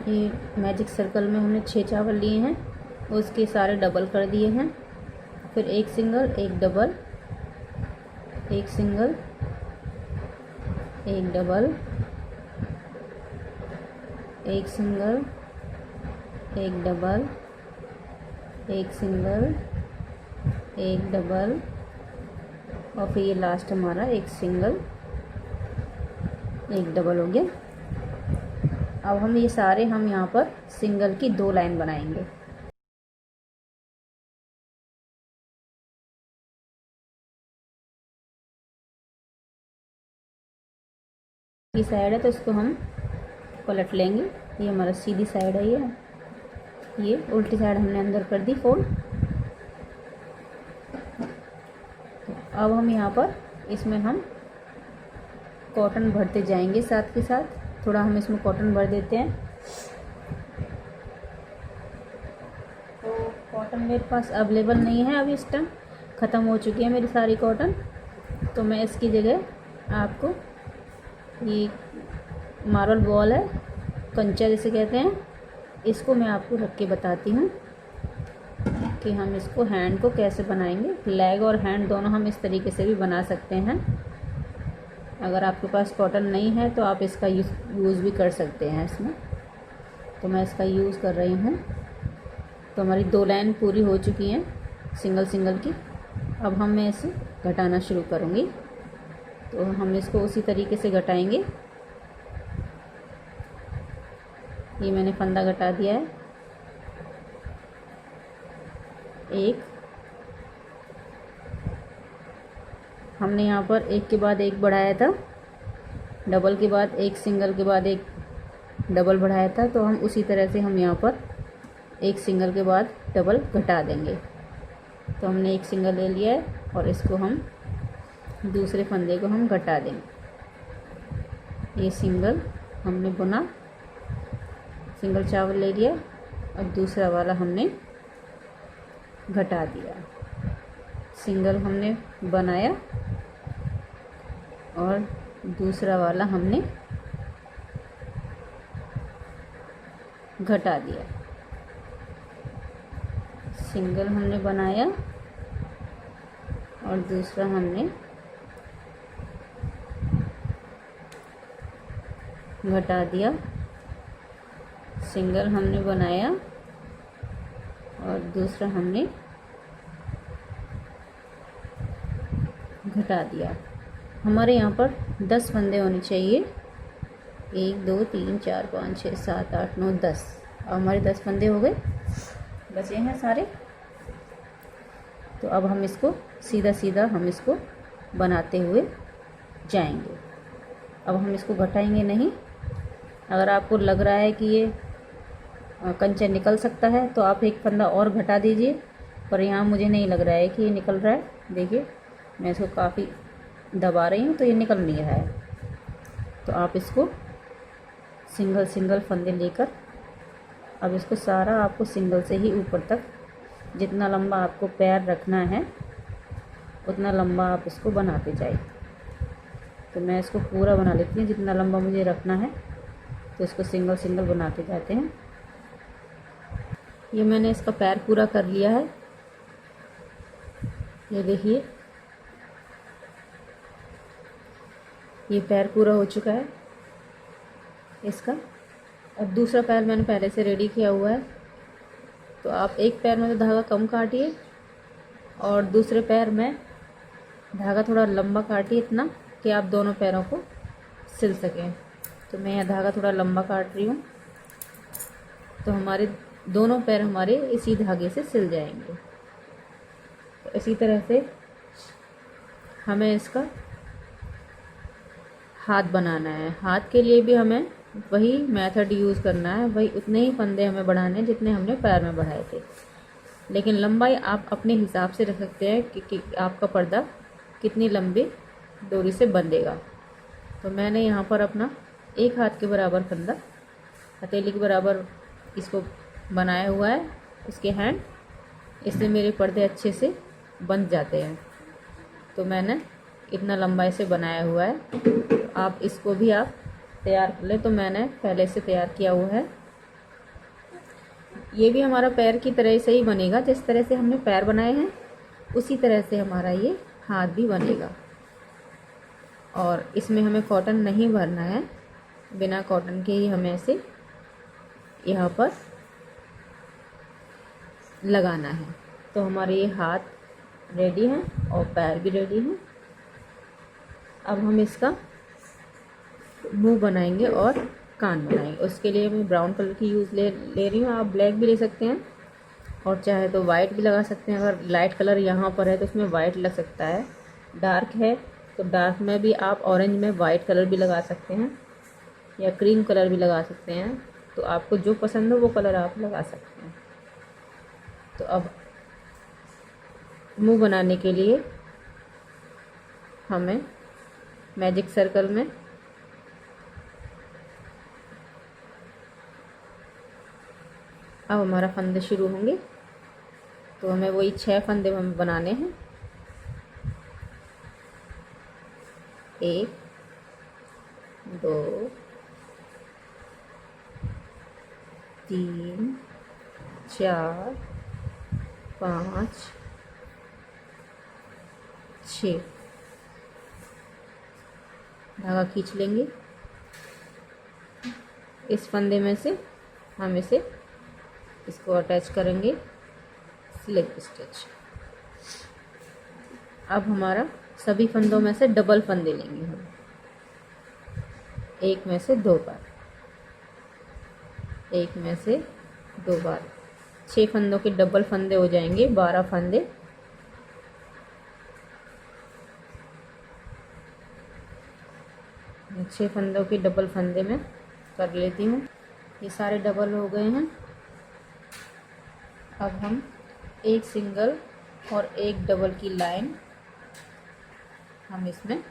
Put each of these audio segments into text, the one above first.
ये magic circle में हमने 6 चावल लिए हैं, उसके सारे डबल कर दिए हैं। फिर एक सिंगल, एक डबल, एक सिंगल, एक डबल, एक सिंगल, एक डबल, एक सिंगल, एक डबल, और फिर ये लास्ट हमारा एक सिंगल, एक डबल हो गया। अब हम ये सारे यहाँ पर सिंगल की 2 लाइन बनाएंगे। ये साइड है तो इसको हम पलट लेंगे। ये हमारा सीधी साइड है, ये उल्टी साइड हमने अंदर कर दी फोल्ड। तो अब हम यहाँ पर इसमें हम कॉटन भरते जाएंगे साथ के साथ। थोड़ा हम इसमें कॉटन भर देते हैं। तो कॉटन मेरे पास अवेलेबल नहीं है अभी, इस टाइम ख़त्म हो चुकी है मेरी सारी कॉटन। तो मैं इसकी जगह आपको ये मार्बल बॉल है, कंचा जिसे कहते हैं, इसको मैं आपको रख के बताती हूँ कि हम इसको हैंड को कैसे बनाएंगे। लेग और हैंड दोनों हम इस तरीके से भी बना सकते हैं। अगर आपके पास कॉटन नहीं है तो आप इसका यूज़ भी कर सकते हैं इसमें। तो मैं इसका यूज़ कर रही हूँ। तो हमारी 2 लाइन पूरी हो चुकी हैं सिंगल सिंगल की। अब मैं इसे घटाना शुरू करूँगी। तो हम इसको उसी तरीके से घटाएंगे। ये मैंने फंदा घटा दिया है, एक हमने यहाँ पर एक के बाद एक बढ़ाया था, डबल के बाद एक, सिंगल के बाद एक डबल बढ़ाया था। तो हम उसी तरह से हम यहाँ पर एक सिंगल के बाद डबल घटा देंगे। तो हमने एक सिंगल ले लिया है और इसको हम दूसरे फंदे को हम घटा देंगे। ये सिंगल हमने बुना, सिंगल चावल ले लिया और दूसरा वाला हमने घटा दिया। सिंगल हमने बनाया और दूसरा वाला हमने घटा दिया। सिंगल हमने बनाया और दूसरा हमने घटा दिया। सिंगल हमने बनाया और दूसरा हमने घटा दिया। हमारे यहाँ पर 10 फंदे होने चाहिए। 1 2 3 4 5 6 7 8 9 10। अब हमारे 10 फंदे हो गए, बचे हैं सारे। तो अब हम इसको सीधा सीधा हम इसको बनाते हुए जाएंगे। अब हम इसको घटाएंगे नहीं। अगर आपको लग रहा है कि ये कंचा निकल सकता है तो आप एक फंदा और घटा दीजिए, पर यहाँ मुझे नहीं लग रहा है कि ये निकल रहा है। देखिए मैं इसको काफ़ी दबा रही हूँ तो ये निकल नहीं रहा है। तो आप इसको सिंगल सिंगल फंदे लेकर अब इसको सारा आपको सिंगल से ही ऊपर तक जितना लंबा आपको पैर रखना है उतना लंबा आप इसको बनाते जाइए। तो मैं इसको पूरा बना लेती हूँ जितना लंबा मुझे रखना है। तो इसको सिंगल सिंगल बनाते जाते हैं। ये मैंने इसका पैर पूरा कर लिया है। ये देखिए ये पैर पूरा हो चुका है इसका। और दूसरा पैर मैंने पहले से रेडी किया हुआ है। तो आप एक पैर में तो धागा कम काटिए और दूसरे पैर में धागा थोड़ा लंबा काटिए, इतना कि आप दोनों पैरों को सिल सकें। तो मैं यहाँ धागा थोड़ा लंबा काट रही हूँ तो हमारे दोनों पैर हमारे इसी धागे से सिल जाएंगे। तो इसी तरह से हमें इसका हाथ बनाना है। हाथ के लिए भी हमें वही मेथड यूज़ करना है, वही उतने ही फंदे हमें बढ़ाने हैं जितने हमने पैर में बढ़ाए थे। लेकिन लंबाई आप अपने हिसाब से रख सकते हैं कि आपका पर्दा कितनी लंबी डोरी से बंधेगा। तो मैंने यहाँ पर अपना एक हाथ के बराबर फंदा, हथेली के बराबर इसको बनाया हुआ है, इसके हैंड। इससे मेरे पर्दे अच्छे से बंध जाते हैं। तो मैंने इतना लंबाई से बनाया हुआ है। आप इसको भी आप तैयार कर लें। तो मैंने पहले से तैयार किया हुआ है। ये भी हमारा पैर की तरह से ही बनेगा, जिस तरह से हमने पैर बनाए हैं उसी तरह से हमारा ये हाथ भी बनेगा। और इसमें हमें कॉटन नहीं भरना है, बिना कॉटन के ही हमें ऐसे यहाँ पर लगाना है। तो हमारे ये हाथ रेडी हैं और पैर भी रेडी हैं। अब हम इसका मुंह बनाएंगे और कान बनाएंगे। उसके लिए मैं ब्राउन कलर की ले रही हूँ। आप ब्लैक भी ले सकते हैं और चाहे तो वाइट भी लगा सकते हैं। अगर लाइट कलर यहाँ पर है तो उसमें वाइट लग सकता है, डार्क है तो डार्क में भी आप ऑरेंज में वाइट कलर भी लगा सकते हैं या क्रीम कलर भी लगा सकते हैं। तो आपको जो पसंद हो वो कलर आप लगा सकते हैं। तो अब मुंह बनाने के लिए हमें मैजिक सर्कल में अब हमारा फंदे शुरू होंगे। तो हमें वही 6 फंदे हमें बनाने हैं। 1 2 3 4 5 6 धागा खींच लेंगे। इस फंदे में से हम इसको अटैच करेंगे स्लिप स्टिच। अब हमारा सभी फंदों में से डबल फंदे लेंगे हम, एक में से 2 बार, एक में से 2 बार। 6 फंदों के डबल फंदे हो जाएंगे 12 फंदे। छः फंदों के डबल फंदे में कर लेती हूँ। ये सारे डबल हो गए हैं। अब हम एक सिंगल और एक डबल की लाइन हम इसमें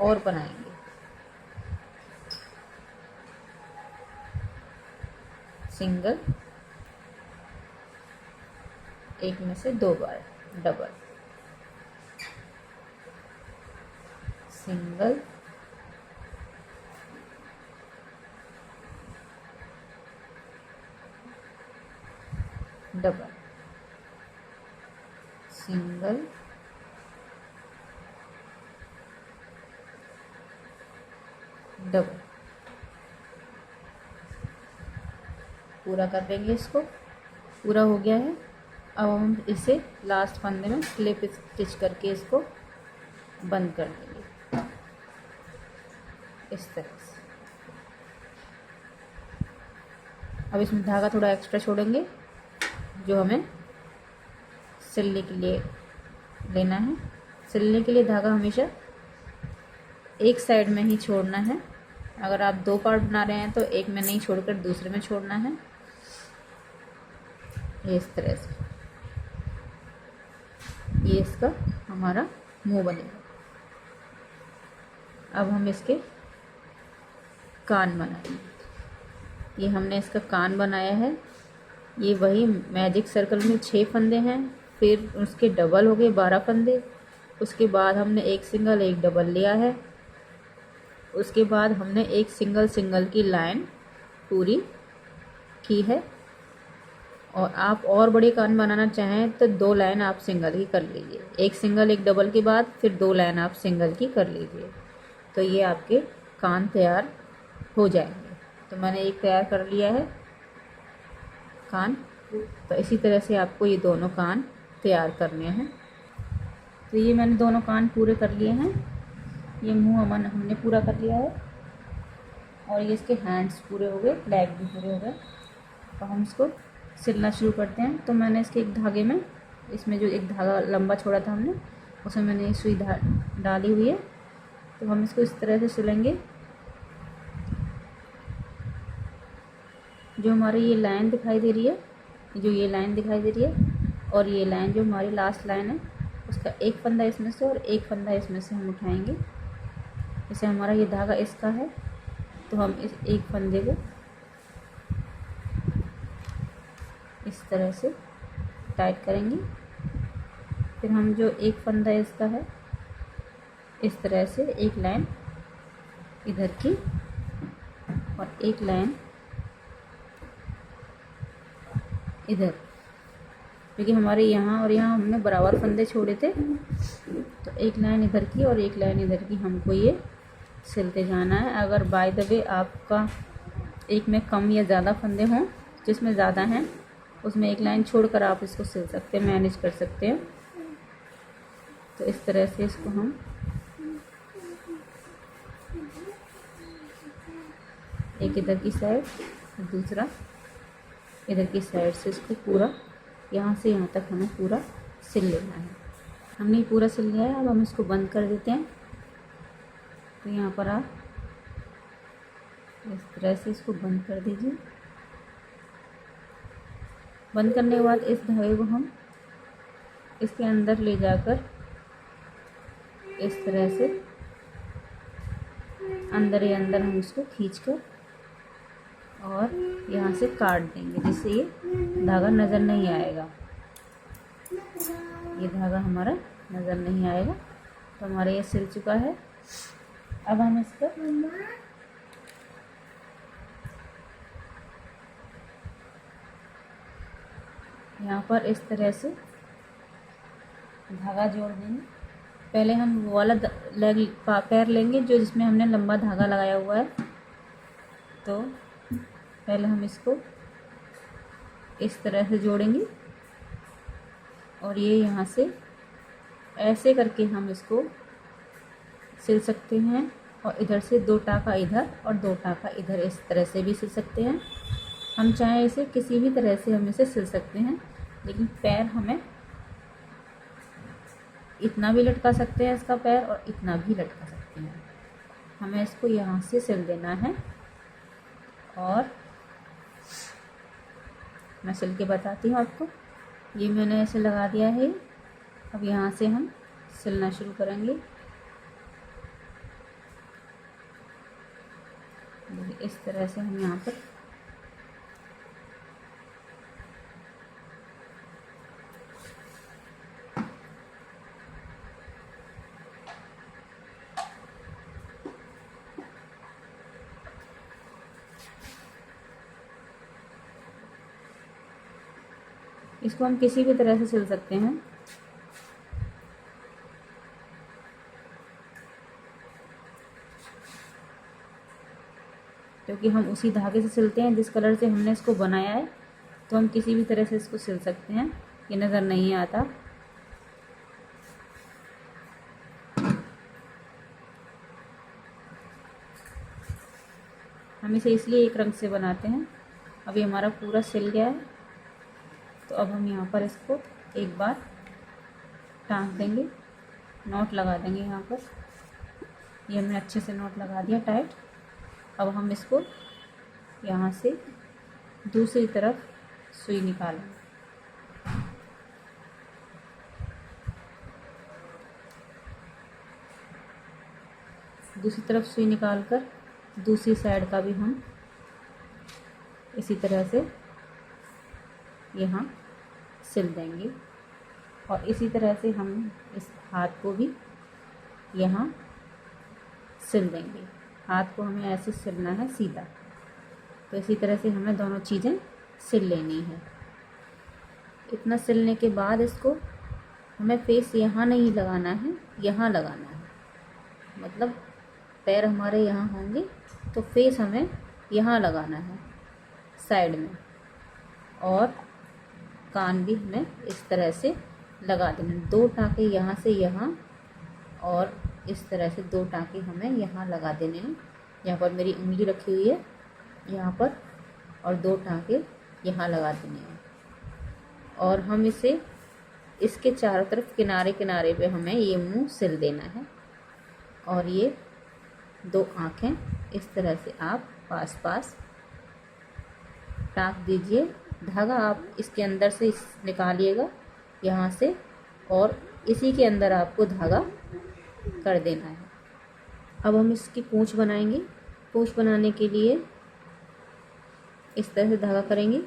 और बनाएंगे। सिंगल, एक में से 2 बार double, single, double, single, double. पूरा कर देंगे इसको। पूरा हो गया है। अब हम इसे लास्ट फंदे में स्लिप स्टिच करके इसको बंद कर देंगे इस तरह से। अब इसमें धागा थोड़ा एक्स्ट्रा छोड़ेंगे जो हमें सिलने के लिए लेना है। सिलने के लिए धागा हमेशा एक साइड में ही छोड़ना है। अगर आप 2 पार्ट बना रहे हैं तो एक में नहीं छोड़कर दूसरे में छोड़ना है, ये इस तरह से। ये इसका हमारा मुंह बनेगा। अब हम इसके कान बनाएंगे। ये हमने इसका कान बनाया है। ये वही मैजिक सर्कल में 6 फंदे हैं, फिर उसके डबल हो गए 12 फंदे। उसके बाद हमने एक सिंगल एक डबल लिया है। उसके बाद हमने एक सिंगल सिंगल की लाइन पूरी की है। और आप और बड़े कान बनाना चाहें तो 2 लाइन आप सिंगल ही कर लीजिए। एक सिंगल एक डबल के बाद फिर 2 लाइन आप सिंगल की कर लीजिए। तो ये आपके कान तैयार हो जाएंगे। तो मैंने एक तैयार कर लिया है कान। तो इसी तरह से आपको ये दोनों कान तैयार करने हैं। तो ये मैंने दोनों कान पूरे कर लिए हैं। ये मुंह हमने पूरा कर लिया है और ये इसके हैंड्स पूरे हो गए, लेग भी पूरे हो गए। तो हम इसको सिलना शुरू करते हैं। तो मैंने इसके एक धागे में, इसमें जो एक धागा लंबा छोड़ा था हमने, उसमें मैंने एक सुई डाली हुई है। तो हम इसको इस तरह से सिलेंगे। जो हमारी ये लाइन दिखाई दे रही है, जो ये लाइन दिखाई दे रही है और ये लाइन जो हमारी लास्ट लाइन है, उसका एक फंदा इसमें से और एक फंदा इसमें से हम उठाएंगे। जैसे हमारा ये धागा इसका है तो हम इस एक फंदे को इस तरह से टाइट करेंगे। फिर हम जो एक फंदा इसका है, इस तरह से एक लाइन इधर की और एक लाइन इधर, क्योंकि हमारे यहाँ और यहाँ हमने बराबर फंदे छोड़े थे, तो एक लाइन इधर की और एक लाइन इधर की हमको ये सिलते जाना है। अगर बाय द वे आपका एक में कम या ज़्यादा फंदे हों, जिसमें ज़्यादा हैं उसमें एक लाइन छोड़कर आप इसको सिल सकते हैं, मैनेज कर सकते हैं। तो इस तरह से इसको हम एक इधर की साइड, दूसरा इधर की साइड से इसको पूरा यहाँ से यहाँ तक हमें पूरा सिल लेना है। हमने पूरा सिल लिया है। अब हम इसको बंद कर देते हैं। तो यहाँ पर आप इस तरह से इसको बंद कर दीजिए। बंद करने के बाद इस धागे को हम इसके अंदर ले जाकर इस तरह से अंदर ही अंदर हम इसको खींचकर और यहाँ से काट देंगे, जिससे ये धागा नज़र नहीं आएगा। ये धागा हमारा नज़र नहीं आएगा। तो हमारा ये सिल चुका है। अब हम इसको यहाँ पर इस तरह से धागा जोड़ देंगे। पहले हम वो वाला पैर लेंगे जो जिसमें हमने लंबा धागा लगाया हुआ है। तो पहले हम इसको इस तरह से जोड़ेंगे और ये यहाँ से ऐसे करके हम इसको सिल सकते हैं। और इधर से 2 टाँका इधर और 2 टाँका इधर, इस तरह से भी सिल सकते हैं। हम चाहें इसे किसी भी तरह से हम इसे सिल सकते हैं, लेकिन पैर हमें इतना भी लटका सकते हैं इसका पैर, और इतना भी लटका सकते हैं। हमें इसको यहाँ से सिल देना है और मैं सिल के बताती हूँ आपको। ये मैंने ऐसे लगा दिया है। अब यहाँ से हम सिलना शुरू करेंगे। इस तरह से हम यहाँ पर इसको हम किसी भी तरह से सिल सकते हैं। क्योंकि हम उसी धागे से सिलते हैं जिस कलर से हमने इसको बनाया है, तो हम किसी भी तरह से इसको सिल सकते हैं, ये नज़र नहीं आता। हम इसे इसलिए एक रंग से बनाते हैं। अभी हमारा पूरा सिल गया है। तो अब हम यहाँ पर इसको एक बार टाँक देंगे, नॉट लगा देंगे यहाँ पर। ये हमने अच्छे से नॉट लगा दिया टाइट। अब हम इसको यहाँ से दूसरी तरफ सुई निकालेंगे। दूसरी तरफ सुई निकालकर दूसरी साइड का भी हम इसी तरह से यहाँ सिल देंगे। और इसी तरह से हम इस हाथ को भी यहाँ सिल देंगे। हाथ को हमें ऐसे सिलना है सीधा। तो इसी तरह से हमें दोनों चीज़ें सिल लेनी है। इतना सिलने के बाद इसको हमें फेस यहाँ नहीं लगाना है, यहाँ लगाना है। मतलब पैर हमारे यहाँ होंगे तो फेस हमें यहाँ लगाना है साइड में, और कान भी हमें इस तरह से लगा देना। 2 टाँके यहाँ से यहाँ, और इस तरह से 2 टाँके हमें यहाँ लगा देने हैं। यहाँ पर मेरी उंगली रखी हुई है यहाँ पर, और 2 टाँके यहाँ लगा देने हैं। और हम इसे इसके चारों तरफ किनारे किनारे पे हमें ये मुंह सिल देना है। और ये 2 आँखें इस तरह से आप पास पास टाँक दीजिए। धागा आप इसके अंदर से निकालिएगा यहाँ से, और इसी के अंदर आपको धागा कर देना है। अब हम इसकी पूँछ बनाएंगे। पूँछ बनाने के लिए इस तरह से धागा करेंगे,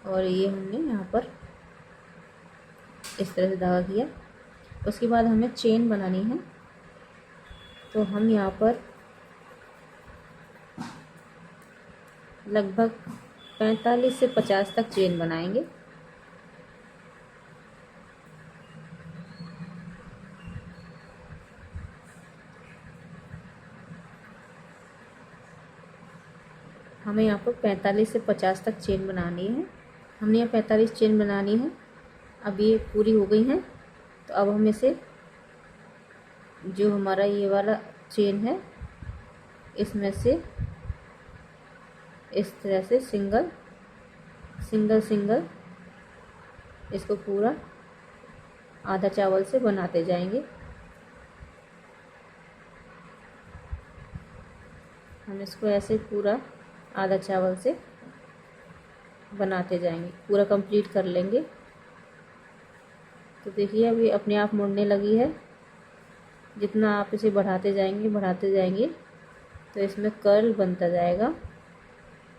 और ये हमने यहाँ पर इस तरह से धागा किया। उसके बाद हमें चेन बनानी है। तो हम यहाँ पर लगभग 45 से 50 तक चेन बनाएंगे। हमें यहाँ पर 45 से 50 तक चेन बनानी है। हमने यहाँ 45 चेन बनानी है। अब ये पूरी हो गई हैं, तो अब हम इसे जो हमारा ये वाला चेन है इसमें से इस तरह से सिंगल सिंगल सिंगल इसको पूरा आधा चावल से बनाते जाएंगे। हम इसको ऐसे पूरा आधा चावल से बनाते जाएंगे, पूरा कंप्लीट कर लेंगे। तो देखिए अभी अपने आप मुड़ने लगी है। जितना आप इसे बढ़ाते जाएंगे तो इसमें कर्ल बनता जाएगा,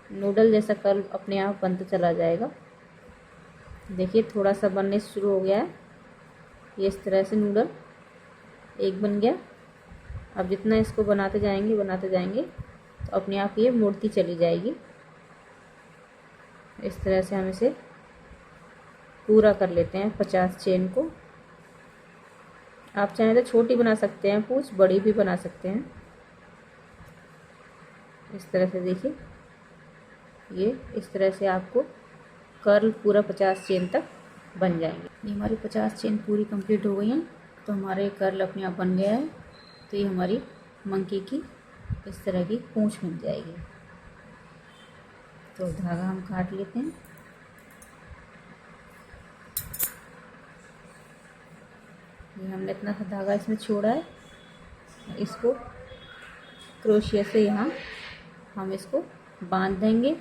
नूडल जैसा कर्ल अपने आप बनता चला जाएगा। देखिए थोड़ा सा बनने शुरू हो गया है, ये इस तरह से नूडल एक बन गया। अब जितना इसको बनाते जाएंगे तो अपने आप ये मुड़ती चली जाएगी। इस तरह से हम इसे पूरा कर लेते हैं 50 चेन को। आप चाहें तो छोटी बना सकते हैं पूंछ, बड़ी भी बना सकते हैं। इस तरह से देखिए ये इस तरह से आपको कर्ल पूरा 50 चेन तक बन जाएंगे। ये हमारी 50 चेन पूरी कंप्लीट हो गई हैं, तो हमारे कर्ल अपने आप बन गया है। तो ये हमारी मंकी की इस तरह की पूंछ बन जाएगी। तो धागा हम काट लेते हैं। ये हमने इतना सा धागा इसमें छोड़ा है, इसको क्रोशिया से यहाँ हम इसको बांध देंगे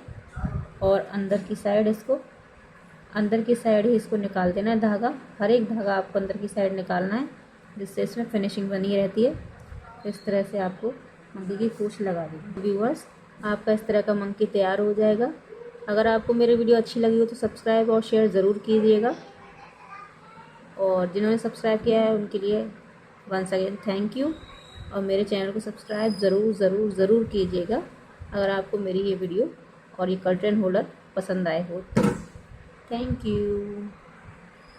और अंदर की साइड ही इसको निकाल देना है धागा। हर एक धागा आपको अंदर की साइड निकालना है, जिससे इसमें फिनिशिंग बनी रहती है। इस तरह से आपको मंकी की पूंछ लगा दी। व्यूअर्स, आपका इस तरह का मंकी तैयार हो जाएगा। अगर आपको मेरी वीडियो अच्छी लगी हो तो सब्सक्राइब और शेयर ज़रूर कीजिएगा, और जिन्होंने सब्सक्राइब किया है उनके लिए वंस अगेन थैंक यू। और मेरे चैनल को सब्सक्राइब ज़रूर कीजिएगा अगर आपको मेरी ये वीडियो और ये कर्टन होल्डर पसंद आए हो तो। Thank you.